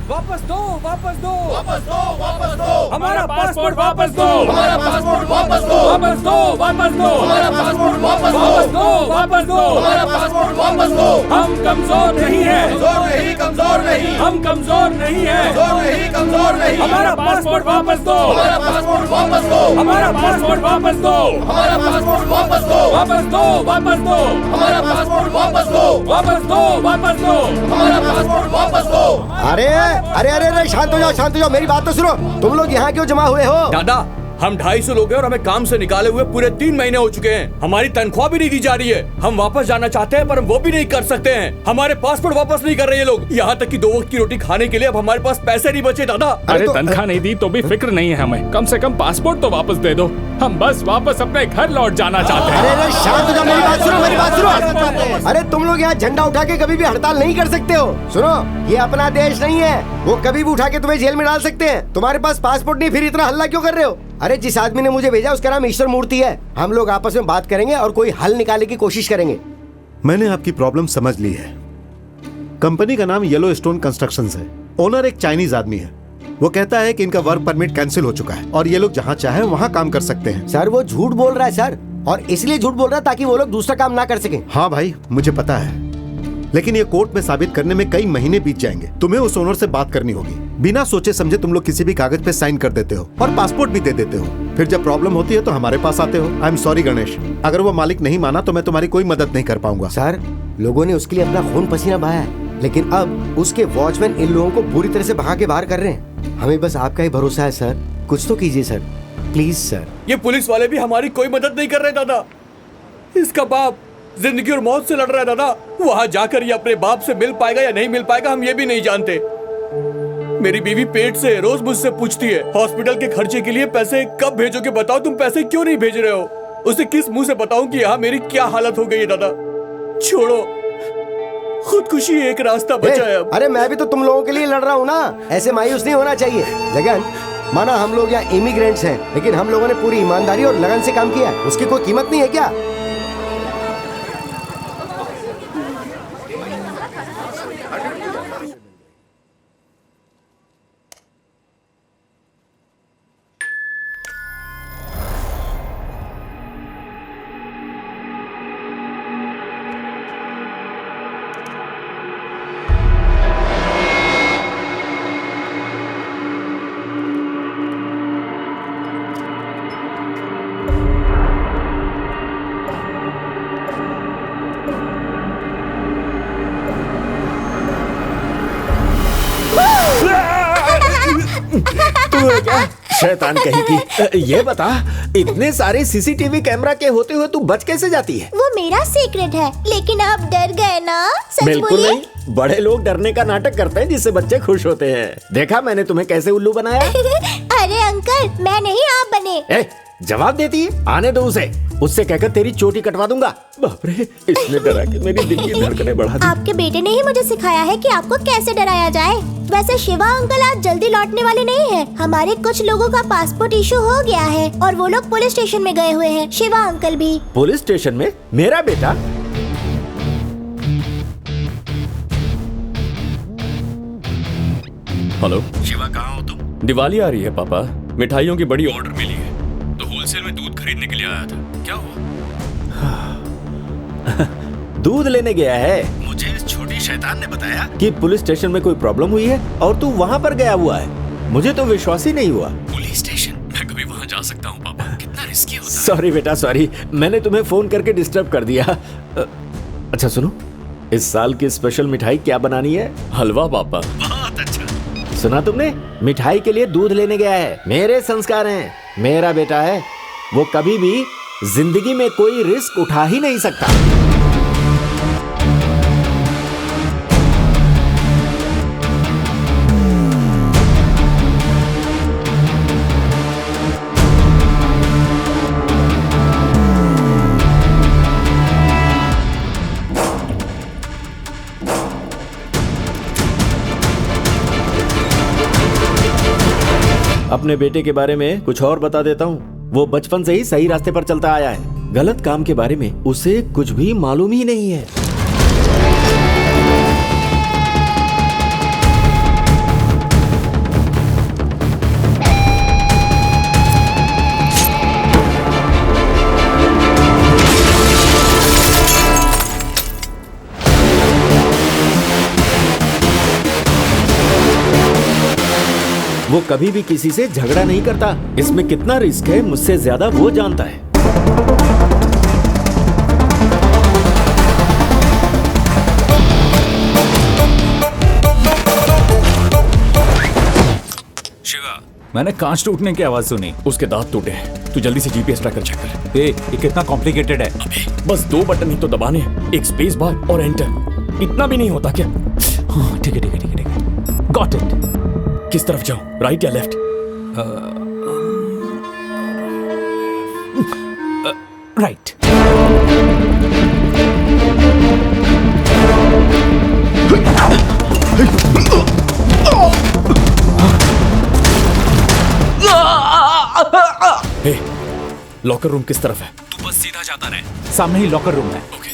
वापस दो, वापस दो, वापस दो, वापस दो, हमारा पासपोर्ट वापस दो, हमारा पासपोर्ट वापस दो, वापस दो, वापस दो, हमारा पासपोर्ट वापस दो, वापस दो, वापस दो, हमारा पासपोर्ट वापस दो। हम कमजोर नहीं है, कमजोर नहीं, कमजोर नहीं, हम कमजोर नहीं है, कमजोर नहीं, कमजोर नहीं, हमारा पासपोर्ट वापस दो, हमारा पासपोर्ट वापस दो, हमारा पासपोर्ट वापस दो, हमारा पासपोर्ट वापस दो, वापस दो, वापस दो, हमारा पासपोर्ट वापस दो, वापस दो, वापस दो, हमारा पासपोर्ट वापस दो। अरे अरे अरे अरे शांत हो जाओ, शांत हो जाओ, मेरी बात तो सुनो। तुम लोग यहाँ क्यों जमा हुए हो? दादा, हम 250 लोग हैं और हमें काम से निकाले हुए पूरे 3 महीने हो चुके हैं। हमारी तनख्वाह भी नहीं दी जा रही है। हम वापस जाना चाहते हैं पर हम वो भी नहीं कर सकते हैं। हमारे पासपोर्ट वापस नहीं कर रहे ये लोग। यहाँ तक कि 2 वक्त की रोटी खाने के लिए अब हमारे पास पैसे नहीं बचे दादा। अरे तनख्वाह नहीं दी तो भी फिक्र नहीं है हमें, कम से कम पासपोर्ट तो वापस दे दो। हम बस वापस अपने घर लौट जाना चाहते हैं। अरे अरे शांत हो जाओ, मेरी बात सुनो, मेरी बात सुनो। अरे तुम लोग यहाँ झंडा उठा के कभी भी हड़ताल नहीं कर सकते हो। सुनो, ये अपना देश नहीं है, वो कभी भी उठा के तुम्हें जेल में डाल सकते हैं। तुम्हारे पास पासपोर्ट नहीं, फिर इतना हल्ला क्यों कर रहे हो? अरे जिस आदमी ने मुझे भेजा उसका नाम ईश्वर मूर्ति है। हम लोग आपस में बात करेंगे और कोई हल निकालने की कोशिश करेंगे। मैंने आपकी प्रॉब्लम समझ ली है। कंपनी का नाम येलो स्टोन कंस्ट्रक्शंस है। ओनर एक चाइनीज आदमी है। वो कहता है कि इनका वर्क परमिट कैंसिल हो चुका है और ये लोग जहाँ चाहे वहाँ काम कर सकते हैं। सर वो झूठ बोल रहा है सर, और इसलिए झूठ बोल रहा है ताकि वो लोग दूसरा काम ना कर सके। हाँ भाई, मुझे पता है, लेकिन ये कोर्ट में साबित करने में कई महीने बीत जाएंगे। तुम्हें उस ओनर से बात करनी होगी। बिना सोचे समझे तुम लोग किसी भी कागज पे साइन कर देते हो और पासपोर्ट भी दे देते हो। फिर जब प्रॉब्लम होती है तो हमारे पास आते हो। आई एम सॉरी गणेश, अगर वो मालिक नहीं माना तो मैं तुम्हारी कोई मदद नहीं कर पाऊंगा। सर लोगों ने उसके लिए अपना खून पसीना बहाया है, लेकिन अब उसके वॉचमैन इन लोगों को बुरी तरह से भगा के बाहर कर रहे हैं। हमें बस आपका ही भरोसा है सर, कुछ तो कीजिए सर, प्लीज सर। ये पुलिस वाले भी हमारी कोई मदद नहीं कर रहे दादा। इसका बाप जिंदगी और मौत से लड़ रहा है दादा। वहाँ जाकर ये अपने बाप से मिल पाएगा या नहीं मिल पाएगा हम ये भी नहीं जानते। मेरी बीवी पेट से रोज मुझसे पूछती है हॉस्पिटल के खर्चे के लिए पैसे कब भेजोगे, बताओ तुम पैसे क्यों नहीं भेज रहे हो। उसे किस मुंह से बताऊं कि यहाँ मेरी क्या हालत हो गई है दादा। छोड़ो, खुदकुशी एक रास्ता बचा है अब। अरे मैं भी तो तुम लोगों के लिए लड़ रहा हूँ ना, ऐसे मायूस नहीं होना चाहिए। जगन, माना हम लोग यहाँ इमिग्रेंट्स हैं, लेकिन हम लोगों ने पूरी ईमानदारी और लगन से काम किया है, उसकी कोई कीमत नहीं है क्या? शैतान कहीं की। ये बता, इतने सारे सीसीटीवी कैमरा के होते हुए तू बच कैसे जाती है? वो मेरा सीक्रेट है, लेकिन आप डर गए ना? सच बिल्कुल बोलिए। नहीं, बड़े लोग डरने का नाटक करते हैं जिससे बच्चे खुश होते हैं। देखा मैंने तुम्हें कैसे उल्लू बनाया? अरे अंकल, मैं नहीं, आप बने। ए, जवाब देती है? आने दो उसे, उससे कहकर तेरी चोटी कटवा दूंगा। बाप रे, इसने डरा के मेरी दिल की धड़कनें बढ़ा दी। आपके बेटे ने ही मुझे सिखाया है कि आपको कैसे डराया जाए। वैसे शिवा अंकल आज जल्दी लौटने वाले नहीं हैं। हमारे कुछ लोगों का पासपोर्ट इशू हो गया है और वो लोग पुलिस स्टेशन में गए हुए हैं। शिवा अंकल भी। पुलिस स्टेशन में? मेरा बेटा? हेलो शिवा, कहाँ हो तुम? दिवाली आ रही है पापा, मिठाइयों की बड़ी ऑर्डर मिली है तो होलसेल में दूध खरीदने के लिए आया था। क्या हुआ? दूध लेने गया है। मुझे इस छोटी शैतान ने बताया कि पुलिस स्टेशन में कोई प्रॉब्लम हुई है और तू वहाँ पर गया हुआ है। मुझे तो विश्वास ही नहीं हुआ। Police station? मैं कभी वहाँ जा सकता हूँ पापा? कितना रिस्की होता है। सॉरी बेटा, सॉरी, मैंने तुम्हें फोन करके डिस्टर्ब कर दिया। अच्छा सुनो, इस साल की स्पेशल मिठाई क्या बनानी है? हलवा पापा। बहुत अच्छा। सुना तुमने? मिठाई के लिए दूध लेने गया है। मेरे संस्कार हैं, मेरा बेटा है, वो कभी भी जिंदगी में कोई रिस्क उठा ही नहीं सकता। अपने बेटे के बारे में कुछ और बता देता हूँ। वो बचपन से ही सही रास्ते पर चलता आया है। गलत काम के बारे में उसे कुछ भी मालूम ही नहीं है। वो कभी भी किसी से झगड़ा नहीं करता। इसमें कितना रिस्क है मुझसे ज्यादा वो जानता है। मैंने कांच टूटने की आवाज सुनी। उसके दांत टूटे हैं। तू जल्दी से जीपीएस ट्रैकर चेक कर। ये कितना कॉम्प्लिकेटेड है। बस 2 बटन ही तो दबाने हैं, एक स्पेस बार और एंटर। इतना भी नहीं होता क्या? हाँ, ठीक है ठीक है ठीक है ठीक है, गॉट इट। किस तरफ जाऊं, राइट या लेफ्ट? राइट। हे, लॉकर रूम किस तरफ है? तू बस सीधा जाता रहे, सामने ही लॉकर रूम है। ओके।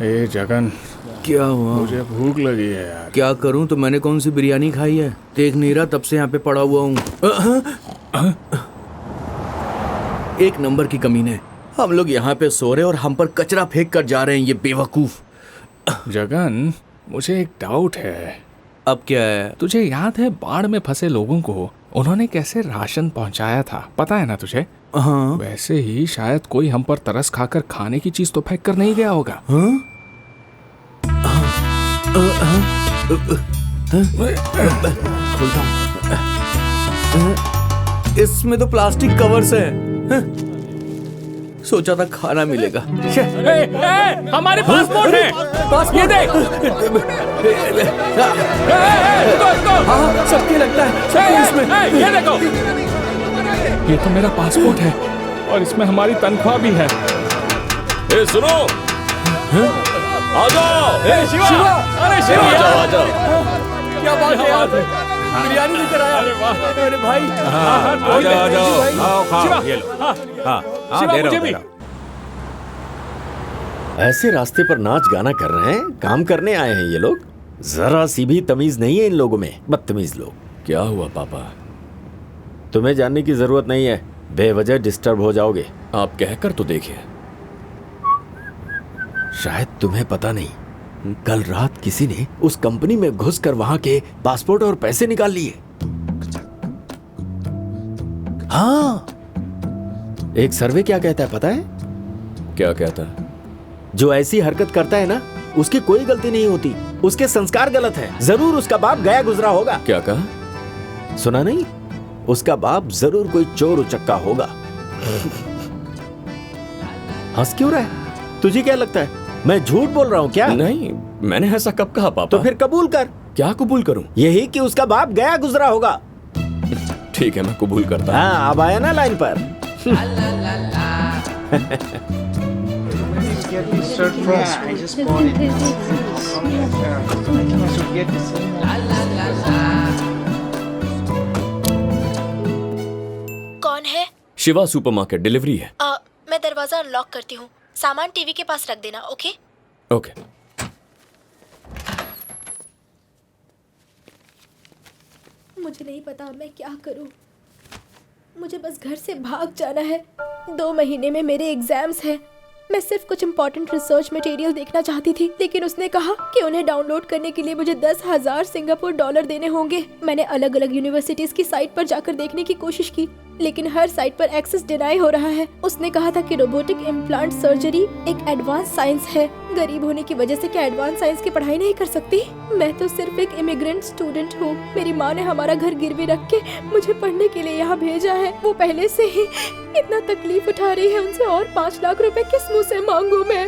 ए जगन, क्या हुआ? मुझे भूख लगी है यार। क्या करूं? तो मैंने कौन सी बिरयानी खाई है? देख नहीं रहा, तब से यहाँ पे पड़ा हुआ हूँ। एक नंबर की कमीने। हम लोग यहाँ पे सो रहे और हम पर कचरा फेंक कर जा रहे हैं, ये बेवकूफ। जगन, मुझे एक डाउट है। अब क्या है? तुझे याद है बाढ़ में फंसे लोगों को उन्होंने कैसे राशन पहुंचाया था? पता है ना तुझे? हाँ। वैसे ही शायद कोई हम पर तरस खाकर खाने की चीज तो फेंक कर नहीं गया होगा। हाँ? इसमें तो प्लास्टिक कवर्स हैं। सोचा था खाना मिलेगा। हमारे पासपोर्ट है। ये देख। हाँ, सबके लगता है इसमें। ये देखो, ये तो मेरा पासपोर्ट है और इसमें हमारी तनख्वाह भी है। ए सुनो, आ जाओ। शिवा, अरे शिवा, आ जाओ। क्या बात है यार? बिरयानी लेकर आया। अरे भाई, आ जाओ, आओ खाओ, ये लो। हाँ, शिवा, दे रहा मुझे हूँ, भी। दे रहा हूँ। ऐसे रास्ते पर नाच गाना कर रहे हैं, काम करने आए हैं ये लोग। जरा सी भी तमीज नहीं है इन लोगों में, बदतमीज लोग। क्या हुआ पापा? तुम्हें जानने की जरूरत नहीं है, बेवजह डिस्टर्ब हो जाओगे। आप कहकर तो देखिए। शायद तुम्हें पता नहीं, कल रात किसी ने उस कंपनी में घुसकर वहां के पासपोर्ट और पैसे निकाल लिए। हाँ, एक सर्वे क्या कहता है पता है? क्या कहता है? जो ऐसी हरकत करता है ना, उसकी कोई गलती नहीं होती, उसके संस्कार गलत है। जरूर उसका बाप गया गुजरा होगा। क्या कहा? सुना नहीं? उसका बाप जरूर कोई चोर उचक्का होगा। हंस क्यों रहा है? तुझे क्या लगता है मैं झूठ बोल रहा हूँ क्या? नहीं, मैंने ऐसा कब कहा पापा? तो फिर कबूल कर। क्या कबूल करूं? यही कि उसका बाप गया गुजरा होगा। ठीक है, मैं कबूल करता हूं। हाँ, अब आया ना लाइन पर। कौन है? शिवा सुपरमार्केट, डिलीवरी है। मैं दरवाजा अनलॉक करती हूँ, सामान टीवी के पास रख देना। ओके? ओके। मुझे नहीं पता मैं क्या करूँ। मुझे बस घर से भाग जाना है। 2 महीने में मेरे एग्जाम्स हैं। मैं सिर्फ कुछ इंपॉर्टेंट रिसर्च मटेरियल देखना चाहती थी, लेकिन उसने कहा कि उन्हें डाउनलोड करने के लिए मुझे 10,000 सिंगापुर डॉलर देने होंगे। मैंने अलग अलग यूनिवर्सिटीज की साइट पर जाकर देखने की कोशिश की, लेकिन हर साइट पर एक्सेस डिनाई हो रहा है। उसने कहा था कि रोबोटिक इम्प्लांट सर्जरी एक एडवांस साइंस है। गरीब होने की वजह से क्या एडवांस साइंस की पढ़ाई नहीं कर सकती? मैं तो सिर्फ एक इमिग्रेंट स्टूडेंट हूँ। मेरी माँ ने हमारा घर गिरवी रख के मुझे पढ़ने के लिए यहाँ भेजा है। वो पहले से ही इतना तकलीफ उठा रही है, उनसे और 5 लाख रुपए किस मुंह से मांगू मैं?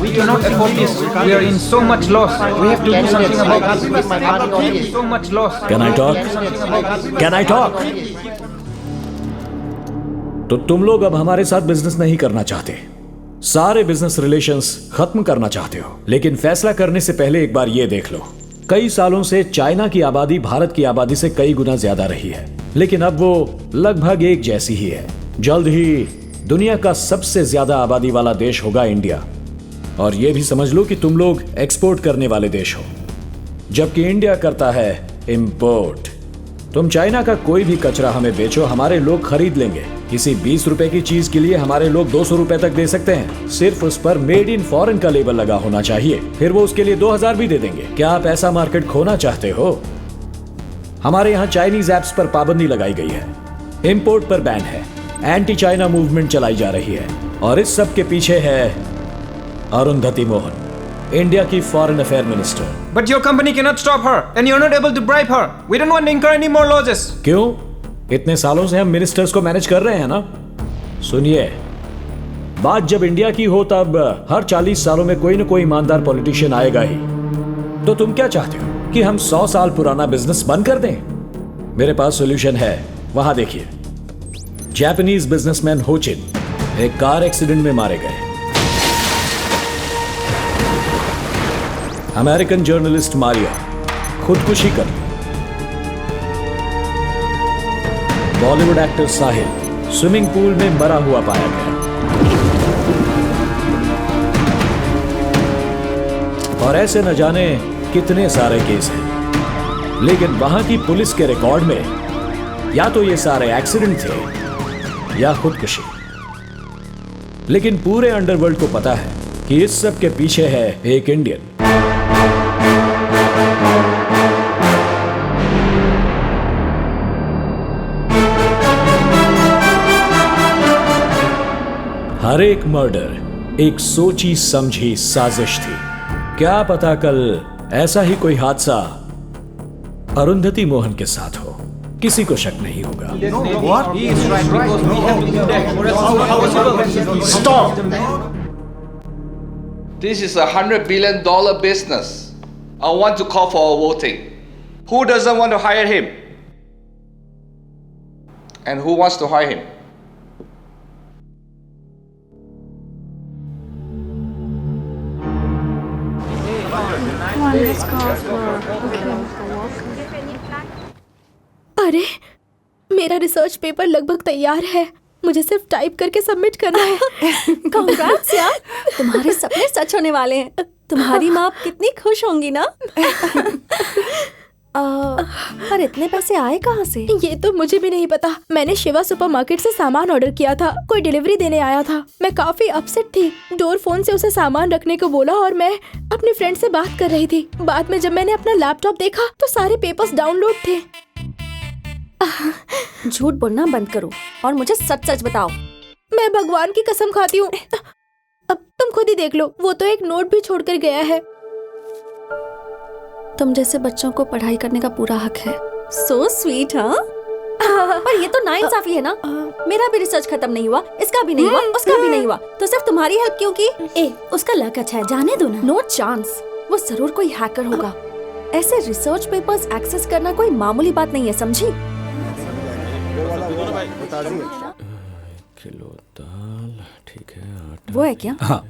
We cannot afford this. We are in so much loss. We have to do something about this. So much loss. Can I talk? Can I talk? तो तुम लोग अब हमारे साथ बिजनेस नहीं करना चाहते, सारे बिजनेस रिलेशंस खत्म करना चाहते हो, लेकिन फैसला करने से पहले एक बार ये देख लो, कई सालों से चाइना की आबादी भारत की आबादी से कई गुना ज्यादा रही है, लेकिन अब वो लगभग एक जैसी ही है। जल्द ही दुनिया का सबसे ज्यादा आबादी वाला देश होगा इंडिया, और ये भी समझ लो कि तुम लोग एक्सपोर्ट करने वाले देश हो, जबकि इंडिया करता है इंपोर्ट। तुम चाइना का कोई भी कचरा हमें बेचो, हमारे लोग खरीद लेंगे। किसी 20 रुपए की चीज के लिए हमारे लोग 200 रुपए तक दे सकते हैं, सिर्फ उस पर मेड इन फॉरेन का लेबल लगा होना चाहिए, फिर वो उसके लिए 2000 भी दे देंगे। क्या आप ऐसा मार्केट खोना चाहते हो? हमारे यहाँ चाइनीज एप्स पर पाबंदी लगाई गई है, इंपोर्ट पर बैन है, एंटी चाइना मूवमेंट चलाई जा रही है, और इस सब के पीछे है अरुंधति मोहन, इंडिया की foreign affair minister. But your company cannot stop her, and you're not able to bribe her. We don't want to incur any more losses. क्यों? इतने सालों से हम मिनिस्टर्स को मैनेज कर रहे हैं ना। सुनिए, बात जब इंडिया की हो तब हर 40 सालों में कोई ना कोई ईमानदार पॉलिटिशियन आएगा ही। तो तुम क्या चाहते हो कि हम 100 साल पुराना बिजनेस बंद कर दें? मेरे पास सॉल्यूशन है, वहां देखिए। जापानीज बिजनेसमैन होचिन एक कार एक्सीडेंट में मारे गए। अमेरिकन जर्नलिस्ट मारिया खुदकुशी कर ली। बॉलीवुड एक्टर साहिल स्विमिंग पूल में मरा हुआ पाया गया। और ऐसे न जाने कितने सारे केस हैं, लेकिन वहां की पुलिस के रिकॉर्ड में या तो ये सारे एक्सीडेंट थे या खुदकुशी। लेकिन पूरे अंडरवर्ल्ड को पता है कि इस सब के पीछे है एक इंडियन। हर एक मर्डर एक सोची समझी साजिश थी। क्या पता कल ऐसा ही कोई हादसा अरुंधति मोहन के साथ हो, किसी को शक नहीं होगा। Stop! This is $100 billion business. I want to call for a voting. Who doesn't want to hire him? And who wants to hire him? अरे, मेरा रिसर्च पेपर लगभग तैयार है, मुझे सिर्फ टाइप करके सबमिट करना है। कांग्रेट्स यार, तुम्हारे सपने सच होने वाले हैं। तुम्हारी माँ कितनी खुश होंगी ना। पर इतने पैसे आए कहाँ से? ये तो मुझे भी नहीं पता। मैंने शिवा सुपरमार्केट से सामान ऑर्डर किया था, कोई डिलीवरी देने आया था। मैं काफी अपसेट थी। डोर फोन से उसे सामान रखने को बोला और मैं अपनी फ्रेंड से बात कर रही थी। बाद में जब मैंने अपना लैपटॉप देखा तो सारे पेपर्स डाउनलोड थे। झूठ बोलना बंद करो और मुझे सच सच बताओ। मैं भगवान की कसम खाती हूँ। अब तुम खुद ही देख लो, वो तो एक नोट भी छोड़कर गया है। तुम जैसे बच्चों को पढ़ाई करने का पूरा हक है। सो स्वीट, हाँ? पर ये तो नाइंसाफी है ना। मेरा भी रिसर्च खत्म नहीं हुआ, इसका भी नहीं हुआ, उसका भी नहीं हुआ, तो सिर्फ तुम्हारी हेल्प क्यों की? उसका लक अच्छा है, जाने दो ना। नो चांस, वो जरूर कोई हैकर होगा। ऐसे रिसर्च पेपर्स एक्सेस करना कोई मामूली बात नहीं है, समझी? किलो दाल, ठीक है। वो है क्या? हाँ।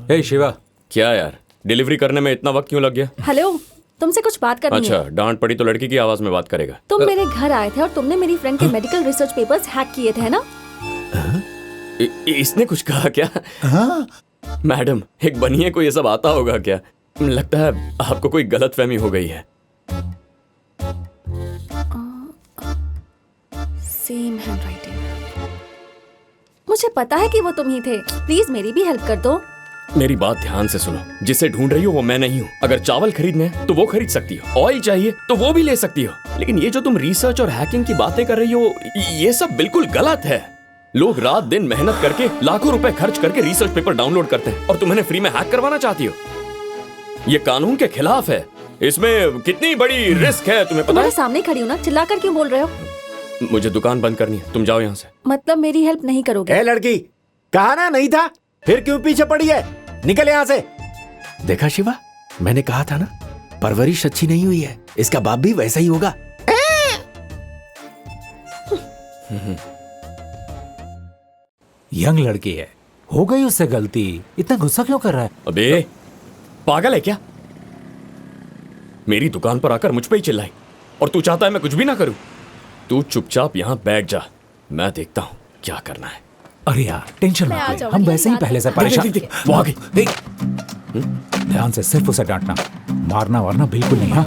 हे शिवा, क्या यार, डिलीवरी करने में इतना वक्त क्यों लग गया? हेलो, तुमसे कुछ बात करनी है। अच्छा, डांट पड़ी तो लड़की की आवाज में बात करेगा। तुम मेरे घर आए थे और तुमने मेरी फ्रेंड के मेडिकल रिसर्च पेपर्स हैक किए थे ना? इसने कुछ कहा क्या? हाँ। मैडम, एक बनिए को ये सब आता होगा क्या? लगता है आपको कोई गलतफहमी हो गई है। Same handwriting. मुझे पता है कि वो तुम ही थे। प्लीज मेरी भी हेल्प कर दो। मेरी बात ध्यान से सुनो, जिसे ढूंढ रही हो वो मैं नहीं हूँ। अगर चावल खरीदने हैं तो वो खरीद सकती हो, ऑयल चाहिए तो वो भी ले सकती हो, लेकिन ये जो तुम रिसर्च और हैकिंग की बातें कर रही हो, ये सब बिल्कुल गलत है। लोग रात दिन मेहनत करके लाखों रुपए खर्च करके रिसर्च पेपर डाउनलोड करते हैं और तुम इन्हें फ्री में हैक करवाना चाहती हो। ये कानून के खिलाफ है। इसमें कितनी बड़ी रिस्क है तुम्हें पता है? सामने खड़ी हूँ ना, चिल्लाकर क्यों बोल रहे हो? मुझे दुकान बंद करनी है, तुम जाओ यहाँ से। मतलब मेरी हेल्प नहीं करोगे? ए लड़की, कहा ना नहीं था, फिर क्यों पीछे पड़ी है? निकल यहाँ से। देखा शिवा, मैंने कहा था ना, परवरिश अच्छी नहीं हुई है, इसका बाप भी वैसा ही होगा। यंग लड़की है, हो गई उससे गलती, इतना गुस्सा क्यों कर रहा है? अबे पागल है क्या? मेरी दुकान पर आकर मुझ पे ही चिल्लाई और तू चाहता है मैं कुछ भी ना करूं? तू चुपचाप यहाँ बैठ जा, मैं देखता हूँ क्या करना है। अरे यार टेंशन मैं मत आ ले, जाऊंगी, हम वैसे ही पहले से परेशान। वो आ गई। देख, ध्यान से सिर्फ उसे डांटना, मारना वारना बिल्कुल नहीं। हाँ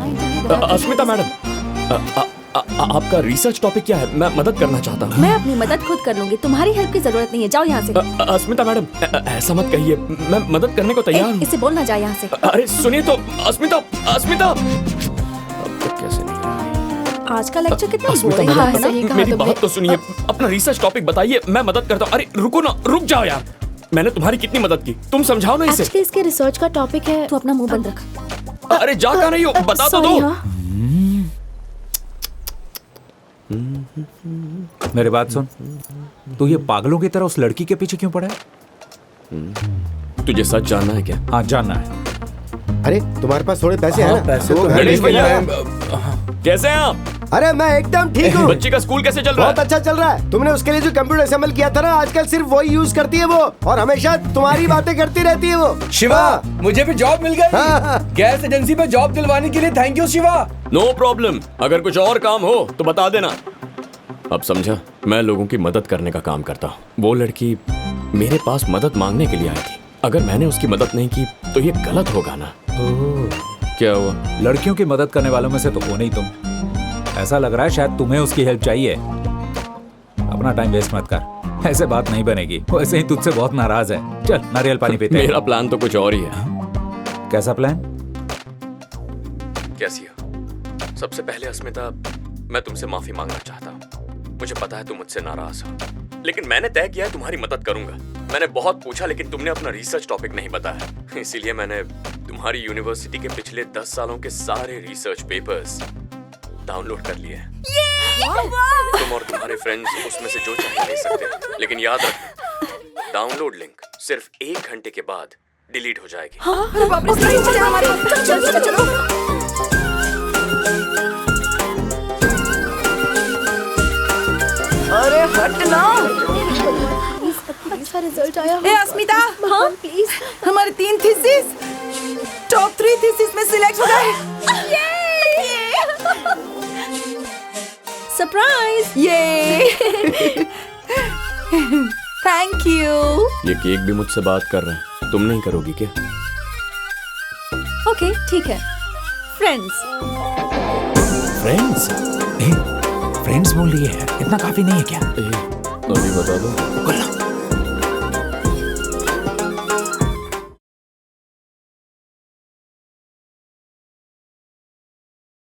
अस्मिता मैडम, आपका रिसर्च टॉपिक क्या है? मैं मदद करना चाहता हूँ। मैं अपनी मदद खुद कर लूंगी, तुम्हारी हेल्प की जरूरत नहीं है, जाओ यहाँ से। अस्मिता मैडम, ऐसा मत कहिए, मैं मदद करने को तैयार हूँ। इसे बोलना जा यहाँ से। अरे सुनिए तो अस्मिता, अस्मिता। अब तक कैसे नहीं? आज का लेक्चर कितना अस्मिता बोरिंग मैडम, है ना? मेरी बात तो सुनिए, अपना रिसर्च टॉपिक बताइए, मैं मदद करता हूँ। अरे रुको ना, रुक जाओ यार, मैंने तुम्हारी कितनी मदद की, तुम समझाओ ना इसे। एक्चुअली इसके रिसर्च का टॉपिक है। तू अपना मुंह बंद रख। अरे जा कहाँ रही हो, बता तो दो। मेरी बात सुन, तू ये पागलों की तरह उस लड़की के पीछे क्यों पड़ा है? तुझे सच जानना है क्या? हाँ जानना है। अरे तुम्हारे पास थोड़े पैसे हैं ना? पैसे तो तो गणेश है। भैया, कैसे हैं आप? अरे मैं एकदम ठीक हूँ। बच्ची का स्कूल कैसे चल रहा बहुत है? अच्छा चल रहा है। तुमने उसके लिए जो कंप्यूटर असेंबल किया था ना, आजकल सिर्फ वही यूज करती है वो, और हमेशा तुम्हारी बातें करती रहती है वो। शिवा, मुझे भी जॉब मिल गई। हाँ। गैस एजेंसी पे जॉब दिलवाने के लिए thank you Shiva. No problem, अगर कुछ और काम हो तो बता देना। अब समझा, मैं लोगों की मदद करने का काम करता हूँ। वो लड़की मेरे पास मदद मांगने के लिए आई थी, अगर मैंने उसकी मदद नहीं की तो ये गलत होगा ना। क्या हुआ? लड़कियों की मदद करने वालों में से तो हो नहीं तुम। ऐसा लग रहा है शायद तुम्हें उसकी हेल्प चाहिए। अपना टाइम वेस्ट मत कर, ऐसे बात नहीं बनेगी। वैसे ही तुझसे बहुत नाराज है। चल नारियल पानी पीते हैं। मेरा प्लान तो कुछ और ही है। कैसा प्लान? कैसी हो? सबसे पहले अस्मिता, मैं तुमसे माफी मांगना चाहता हूँ। मुझे पता है तुम मुझसे नाराज हो, लेकिन मैंने तय किया है तुम्हारी मदद करूंगा। मैंने बहुत पूछा लेकिन तुमने अपना रिसर्च टॉपिक नहीं बताया, इसीलिए मैंने तुम्हारी यूनिवर्सिटी के पिछले 10 सालों के सारे रिसर्च पेपर्स डाउनलोड कर लिए हैं। तुम और तुम्हारे फ्रेंड्स उसमें से जो चाहे ले सकते हैं, लेकिन याद रखना, डाउनलोड लिंक सिर्फ 1 घंटे के बाद डिलीट हो जाएगी। अरे हट ना। अच्छा रिजल्ट आया। ए अस्मिता, हाँ प्लीज। हमारे 3 थीसिस टॉप 3 थीसिस में सिलेक्ट हो गए। सरप्राइज! ये थैंक यू। ये केक भी मुझसे बात कर रहा है, तुम नहीं करोगी क्या? ओके ठीक है। फ्रेंड्स। फ्रेंड्स? फ्रेंड्स बोल रही है, इतना काफी नहीं है क्या? अभी बता दो।